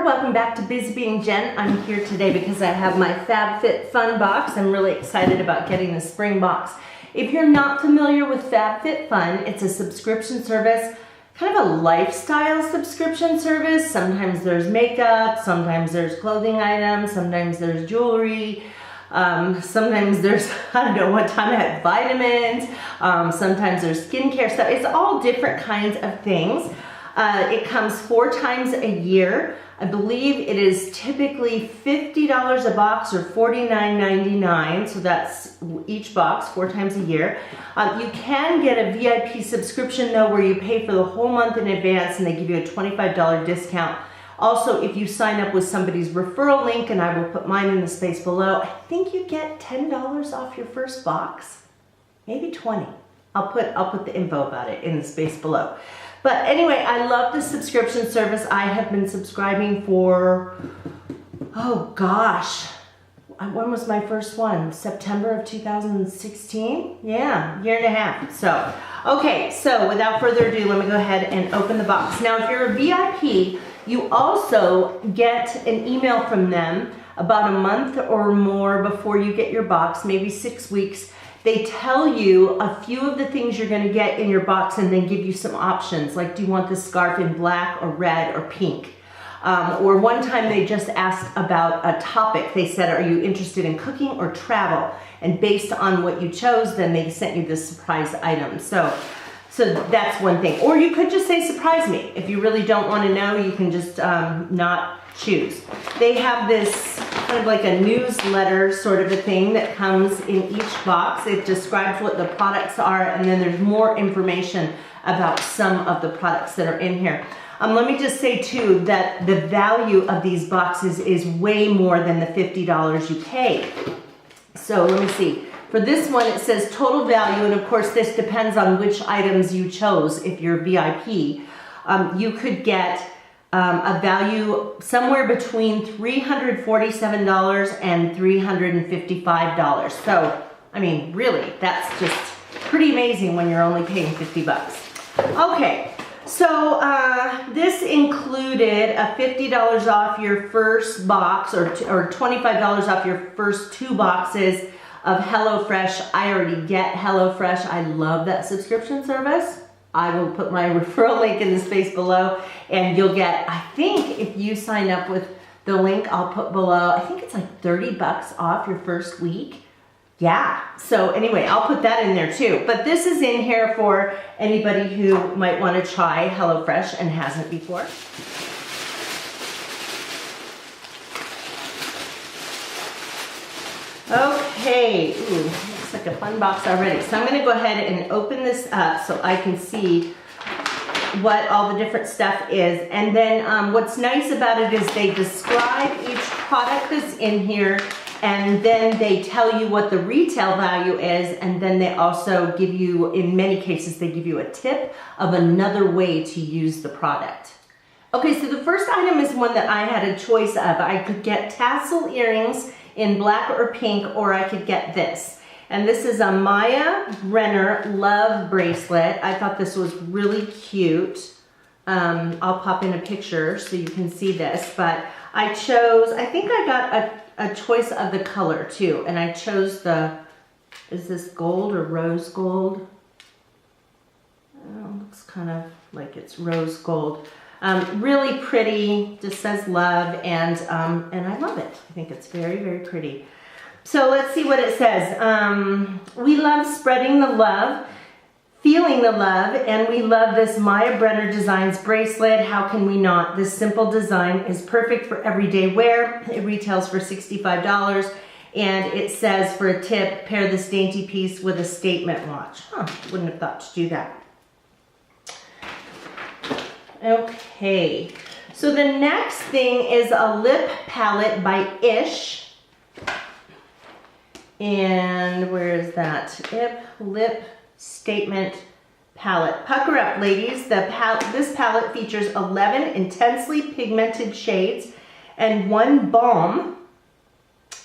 there, welcome back to Busy Being Jen. I'm here today because I have my Fab Fit Fun box. I'm really excited about getting the spring box. If you're not familiar with Fab Fit Fun, it's a subscription service, kind of a lifestyle subscription service. Sometimes there's makeup, sometimes there's clothing items, sometimes there's jewelry, sometimes there's, I don't know, one time I had vitamins, sometimes there's skincare stuff. It's all different kinds of things. It comes 4 times a year. I believe it is typically $50 a box or $49.99. So that's each box 4 times a year. You can get a VIP subscription though, where you pay for the whole month in advance and they give you a $25 discount. Also, if you sign up with somebody's referral link, and I will put mine in the space below, I think you get $10 off your first box, maybe 20. I'll put the info about it in the space below. But anyway, I love this subscription service. I have been subscribing for, oh gosh, when was my first one? September of 2016? Yeah, year and a half. So, okay, so without further ado, let me go ahead and open the box. Now, if you're a VIP, you also get an email from them about a month or more before you get your box, maybe 6 weeks. They tell you a few of the things you're going to get in your box and then give you some options, like do you want this scarf in black or red or pink? Or one time they just asked about a topic. They said, are you interested in cooking or travel? And based on what you chose, then they sent you this surprise item. So that's one thing. Or you could just say, surprise me. If you really don't want to know, you can just not choose. They have this kind of like a newsletter sort of a thing that comes in each box. It describes what the products are, and then there's more information about some of the products that are in here. Let me just say too that the value of these boxes is way more than the $50 you pay. So let me see. For this one, it says total value, and of course this depends on which items you chose. If you're VIP, you could get a value somewhere between $347 and $355. So, I mean, really, that's just pretty amazing when you're only paying 50 bucks. Okay, so this included a $50 off your first box or $25 off your first 2 boxes of HelloFresh. I already get HelloFresh. I love that subscription service. I will put my referral link in the space below, and you'll get, I think if you sign up with the link I'll put below, I think it's like 30 bucks off your first week. Yeah, so anyway, I'll put that in there too. But this is in here for anybody who might want to try HelloFresh and hasn't before. Okay, ooh, looks like a fun box already. So I'm going to go ahead and open this up so I can see what all the different stuff is. And then what's nice about it is they describe each product that's in here, and then they tell you what the retail value is, and then they also give you, in many cases, they give you a tip of another way to use the product. Okay, so the first item is one that I had a choice of. I could get tassel earrings in black or pink, or I could get this. And this is a Maya Renner Love Bracelet. I thought this was really cute. I'll pop in a picture so you can see this, but I chose, I think I got a choice of the color too, and I chose the, is this gold or rose gold? Oh, looks kind of like it's rose gold. Really pretty, just says love, and I love it. I think it's very, very pretty. So let's see what it says. We love spreading the love, feeling the love, and we love this Maya Brenner Designs bracelet. How can we not? This simple design is perfect for everyday wear. It retails for $65, and it says for a tip, pair this dainty piece with a statement watch. Huh, wouldn't have thought to do that. Okay, so the next thing is a lip palette by Ish. And where is that? Lip Statement Palette. Pucker up, ladies. This palette features 11 intensely pigmented shades and 1 balm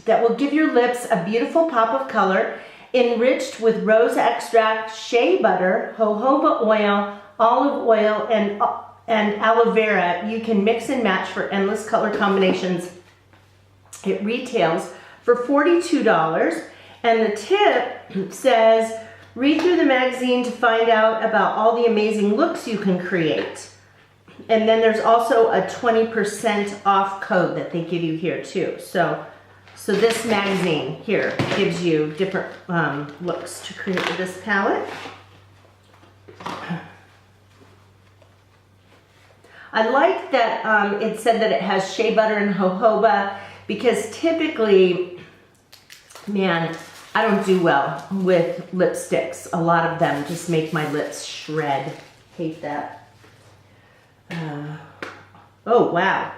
that will give your lips a beautiful pop of color, enriched with rose extract, shea butter, jojoba oil, olive oil, and and aloe vera. You can mix and match for endless color combinations. It retails for $42, and the tip says, read through the magazine to find out about all the amazing looks you can create. And then there's also a 20% off code that they give you here too. So this magazine here gives you different looks to create with this palette. I like that it said that it has shea butter and jojoba, because typically, man, I don't do well with lipsticks. A lot of them just make my lips shred. Hate that. Oh, wow.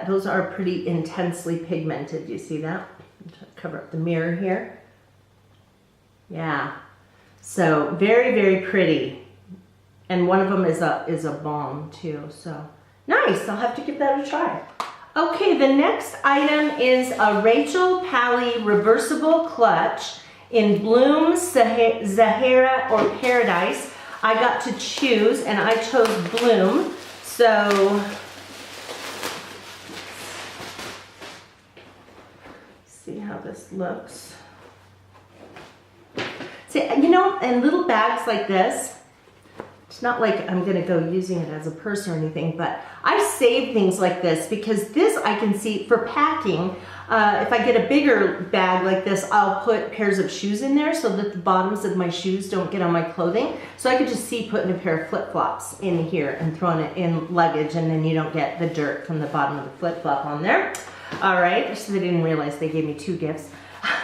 Those are pretty intensely pigmented. Do you see that? Cover up the mirror here. Yeah. So very, very pretty. And one of them is a balm too. So nice. I'll have to give that a try. Okay, the next item is a Rachel Pally reversible clutch in Bloom, Zahara, or Paradise. I got to choose, and I chose Bloom. So, see how this looks. See, you know, and little bags like this, it's not like I'm gonna go using it as a purse or anything, but I save things like this because this I can see for packing. If I get a bigger bag like this, I'll put pairs of shoes in there so that the bottoms of my shoes don't get on my clothing. So I could just see putting a pair of flip-flops in here and throwing it in luggage, and then you don't get the dirt from the bottom of the flip-flop on there. All right, so they didn't realize they gave me 2 gifts.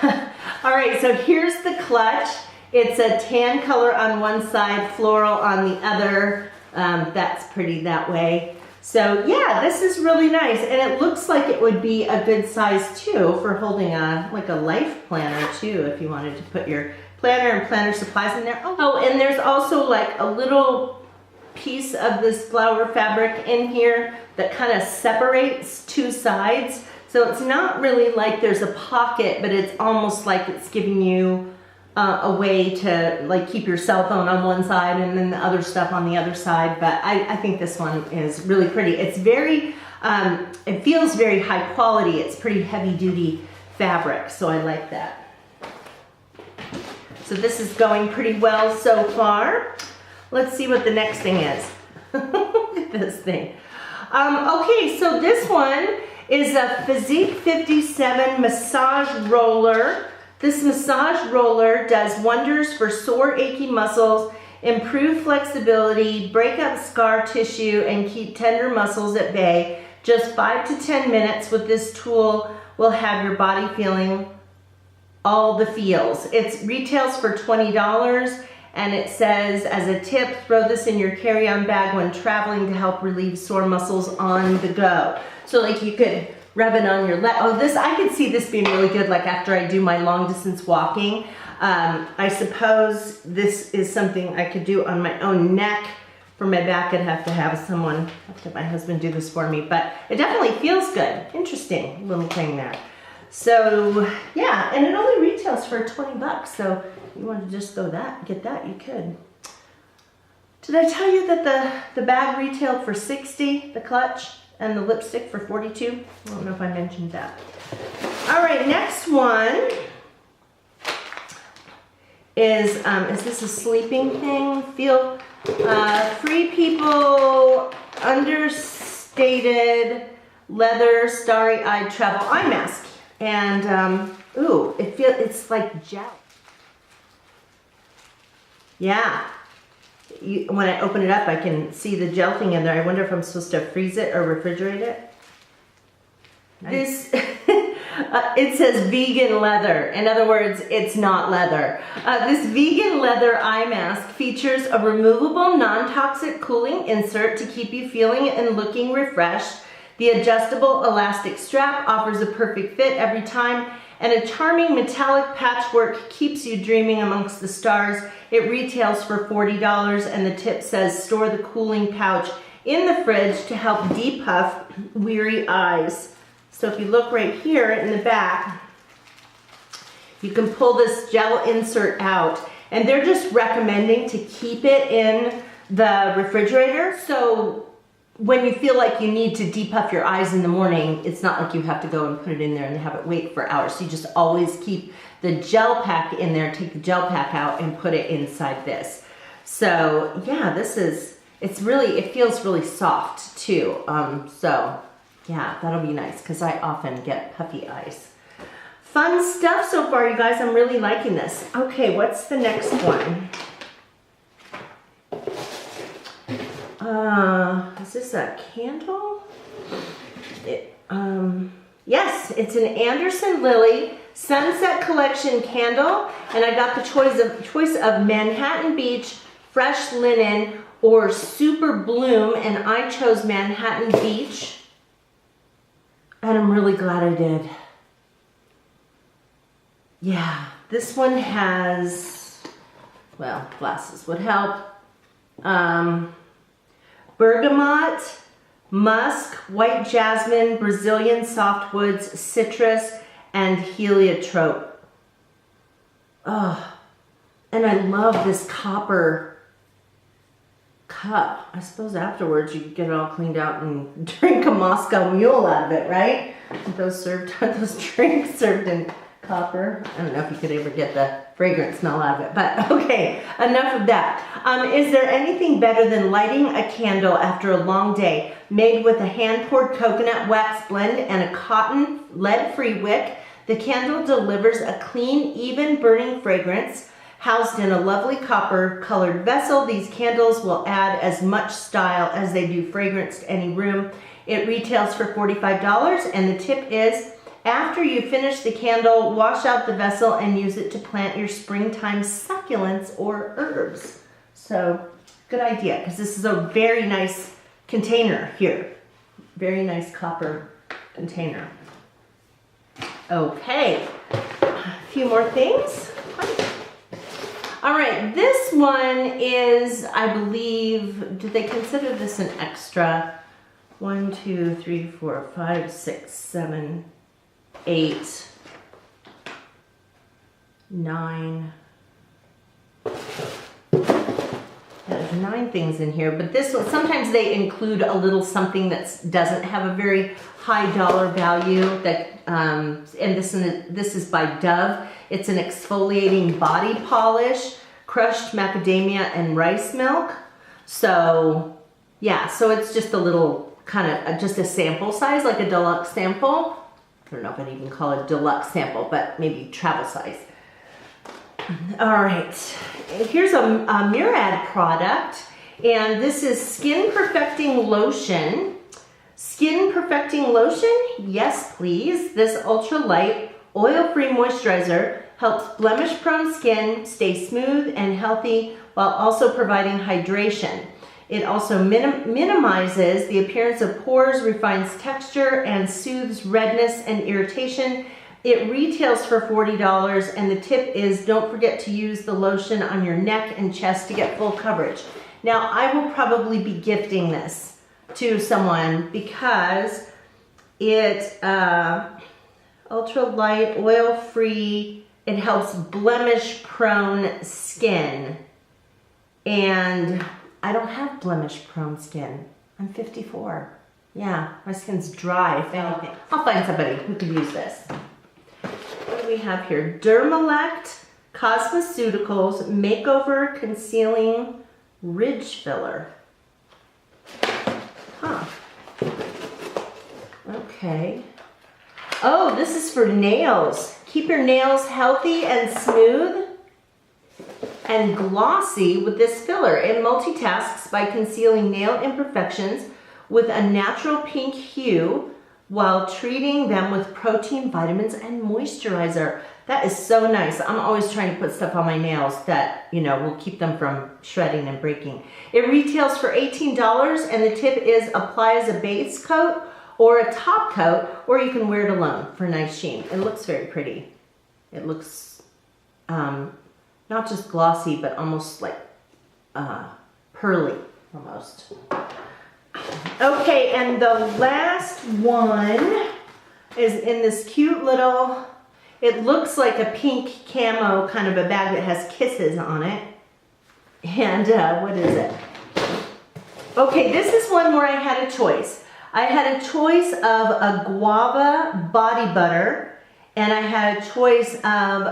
All right, so here's the clutch. It's a tan color on one side, floral on the other. That's pretty that way. So yeah, this is really nice. And it looks like it would be a good size too for holding like a life planner too, if you wanted to put your planner and planner supplies in there. Oh, and there's also like a little piece of this flower fabric in here that kind of separates 2 sides. So it's not really like there's a pocket, but it's almost like it's giving you a way to like keep your cell phone on one side and then the other stuff on the other side. But I think this one is really pretty. It's very, it feels very high quality. It's pretty heavy duty fabric, so I like that. So this is going pretty well so far. Let's see what the next thing is. Look at this thing. Okay, so this one is a Physique 57 massage roller. This massage roller does wonders for sore, achy muscles, improve flexibility, break up scar tissue, and keep tender muscles at bay. Just 5 to 10 minutes with this tool will have your body feeling all the feels. It retails for $20, and it says, as a tip, throw this in your carry-on bag when traveling to help relieve sore muscles on the go. So like you could rub it on your leg. Oh, I could see this being really good like after I do my long distance walking. I suppose this is something I could do on my own neck. For my back, I'd have to have my husband do this for me, but it definitely feels good. Interesting little thing there. So yeah, and it only retails for $20, so if you want to just go get that, you could. Did I tell you that the bag retailed for $60, the clutch? And the lipstick for $42. I don't know if I mentioned that. All right, next one is this a sleeping thing? Feel Free People Understated Leather Starry-Eyed Travel Eye Mask. And ooh, it's like gel. Yeah. When I open it up, I can see the gel thing in there. I wonder if I'm supposed to freeze it or refrigerate it. Nice. This, it says vegan leather. In other words, it's not leather. This vegan leather eye mask features a removable, non-toxic cooling insert to keep you feeling and looking refreshed. The adjustable elastic strap offers a perfect fit every time, and a charming metallic patchwork keeps you dreaming amongst the stars. It retails for $40, and the tip says store the cooling pouch in the fridge to help depuff weary eyes. So if you look right here in the back, you can pull this gel insert out, and they're just recommending to keep it in the refrigerator. So when you feel like you need to depuff your eyes in the morning, it's not like you have to go and put it in there and have it wait for hours. So you just always keep the gel pack in there, take the gel pack out and put it inside this. So yeah, it feels really soft too. So yeah, that'll be nice because I often get puffy eyes. Fun stuff so far, you guys. I'm really liking this. Okay, what's the next one? Is this a candle? Yes, it's an Anderson Lily Sunset Collection candle, and I got the choice of Manhattan Beach, Fresh Linen, or Super Bloom, and I chose Manhattan Beach, and I'm really glad I did. Yeah, this one has, well, glasses would help. Bergamot, musk, white jasmine, Brazilian softwoods, citrus, and heliotrope. Oh, and I love this copper cup. I suppose afterwards you could get it all cleaned out and drink a Moscow Mule out of it, right? Those drinks served in copper. I don't know if you could ever get the fragrance smell out of it, but okay, enough of that. Is there anything better than lighting a candle after a long day, made with a hand-poured coconut wax blend and a cotton lead-free wick? The candle delivers a clean, even burning fragrance. Housed in a lovely copper-colored vessel, these candles will add as much style as they do fragrance to any room. It retails for $45, and the tip is, after you finish the candle, wash out the vessel and use it to plant your springtime succulents or herbs. So, good idea, because this is a very nice container here. Very nice copper container. Okay, a few more things. All right, this one is, I believe, do they consider this an extra? 1, 2, 3, 4, 5, 6, 7, 8, 9. There's 9 things in here, but this one, sometimes they include a little something that doesn't have a very high dollar value. That and this is by Dove. It's an exfoliating body polish, crushed macadamia and rice milk. So yeah, so it's just a little kind of just a sample size, like a deluxe sample. I don't know if I'd even call it a deluxe sample, but maybe travel size. All right, here's a Murad product, and this is Skin Perfecting Lotion. Skin Perfecting Lotion, yes please. This ultra light, oil-free moisturizer helps blemish-prone skin stay smooth and healthy while also providing hydration. It also minimizes the appearance of pores, refines texture, and soothes redness and irritation. It retails for $40, and the tip is don't forget to use the lotion on your neck and chest to get full coverage. Now, I will probably be gifting this to someone because it's ultra light, oil-free. It helps blemish-prone skin. And I don't have blemish-prone skin. I'm 54. Yeah, my skin's dry, if anything. I'll find somebody who could use this. What do we have here? Dermalect Cosmeceuticals Makeover Concealing Ridge Filler. Huh. Okay. Oh, this is for nails. Keep your nails healthy and smooth and glossy with this filler. It multitasks by concealing nail imperfections with a natural pink hue while treating them with protein, vitamins, and moisturizer. That is so nice. I'm always trying to put stuff on my nails that, you know, will keep them from shredding and breaking. It retails for $18, and the tip is apply as a base coat or a top coat, or you can wear it alone for a nice sheen. It looks very pretty. It looks not just glossy, but almost like pearly, almost. Okay, and the last one is in this cute little, it looks like a pink camo kind of a bag that has kisses on it. And what is it? Okay, this is one where I had a choice. I had a choice of a guava body butter, and I had a choice of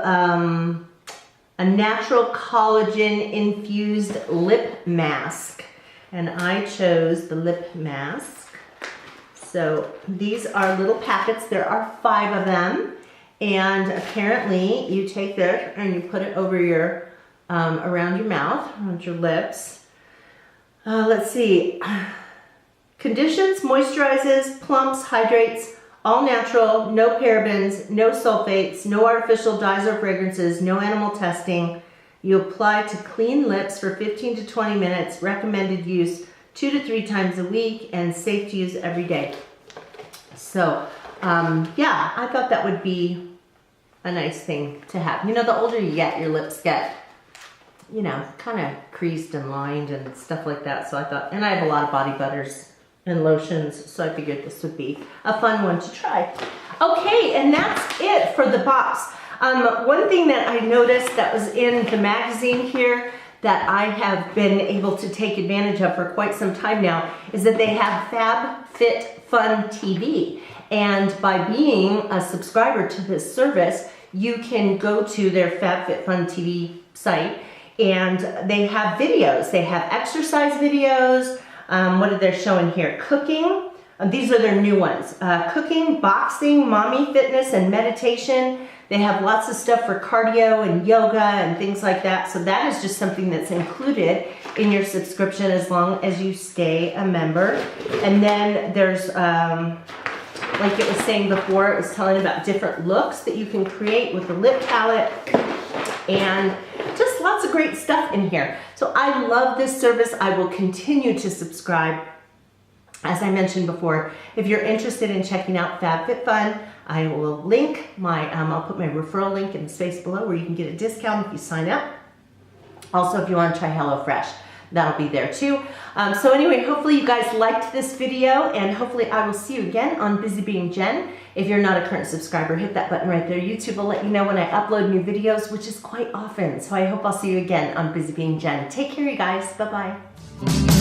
a natural collagen infused lip mask. And I chose the lip mask. So these are little packets. There are 5 of them. And apparently you take this and you put it over your, around your mouth, around your lips. Let's see. Conditions, moisturizes, plumps, hydrates, all natural, no parabens, no sulfates, no artificial dyes or fragrances, no animal testing. You apply to clean lips for 15 to 20 minutes, recommended use 2 to 3 times a week, and safe to use every day. So, yeah, I thought that would be a nice thing to have. You know, the older you get, your lips get, you know, kind of creased and lined and stuff like that. So I thought, and I have a lot of body butters and lotions, so I figured this would be a fun one to try. Okay, and that's it for the box. One thing that I noticed that was in the magazine here that I have been able to take advantage of for quite some time now is that they have Fab Fit Fun TV. And by being a subscriber to this service, you can go to their Fab Fit Fun TV site and they have videos. They have exercise videos. What are they showing here? Cooking. These are their new ones. Cooking, boxing, mommy fitness, and meditation. They have lots of stuff for cardio and yoga and things like that. So that is just something that's included in your subscription as long as you stay a member. And then there's, like it was saying before, it was telling about different looks that you can create with the lip palette. And just lots of great stuff in here. So I love this service. I will continue to subscribe. As I mentioned before, if you're interested in checking out Fab Fit Fun, I will link my, I'll put my referral link in the space below where you can get a discount if you sign up. Also, if you want to try HelloFresh, that'll be there too. So anyway, hopefully you guys liked this video, and hopefully I will see you again on Busy Being Jen. If you're not a current subscriber, hit that button right there. YouTube will let you know when I upload new videos, which is quite often. So I hope I'll see you again on Busy Being Jen. Take care, you guys. Bye-bye.